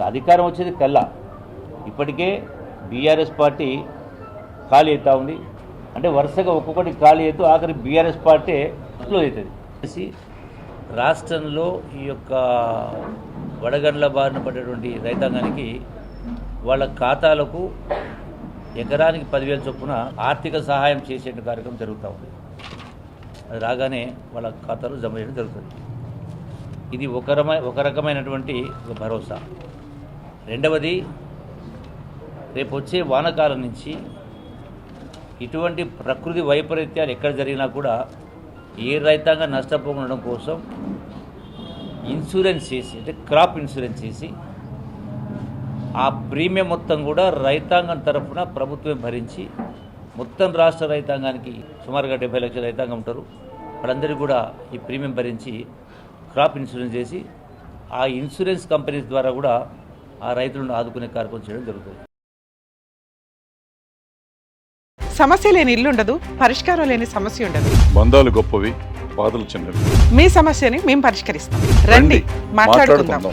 అధికారం వచ్చేది కల్లా. ఇప్పటికే బీఆర్ఎస్ పార్టీ ఖాళీ అవుతా ఉంది. అంటే వరుసగా ఒక్కొక్కటి ఖాళీ అవుతూ ఆఖరి బీఆర్ఎస్ పార్టీ క్లోజ్ అవుతుంది. రాష్ట్రంలో ఈ యొక్క వడగండ్ల బారిన పడేటువంటి రైతాంగానికి వాళ్ళ ఖాతాలకు ఎకరానికి 10,000 చొప్పున ఆర్థిక సహాయం చేసే కార్యక్రమం జరుగుతూ ఉంది. అది రాగానే వాళ్ళ ఖాతాలో జమ చేయడం జరుగుతుంది. ఇది ఒక రకమైనటువంటి భరోసా. రెండవది, రేపు వచ్చే వానాకాలం నుంచి ఇటువంటి ప్రకృతి వైపరీత్యాలు ఎక్కడ జరిగినా కూడా ఏ రైతాంగం నష్టపోకుండా కోసం ఇన్సూరెన్స్ చేసి, అంటే క్రాప్ ఇన్సూరెన్స్ చేసి ఆ ప్రీమియం మొత్తం కూడా రైతాంగం తరఫున ప్రభుత్వం భరించి మొత్తం రాష్ట్ర రైతాంగానికి సుమారుగా 70 లక్షల రైతాంగం ఉంటారు. వాళ్ళందరికీ కూడా ఈ ప్రీమియం భరించి క్రాప్ ఇన్సూరెన్స్ చేసి ఆ ఇన్సూరెన్స్ కంపెనీస్ ద్వారా కూడా ఆ రైతులను ఆదుకునే కార్యక్రమం చేయడం జరుగుతుంది. సమస్య లేని ఇల్లు ఉండదు, పరిష్కారం లేని సమస్య ఉండదు. బంధాలు గొప్పవి, బాధలు చిన్నవి. మీ సమస్యని మేము పరిష్కరిస్తాం. రండి, మాట్లాడుకుందాం.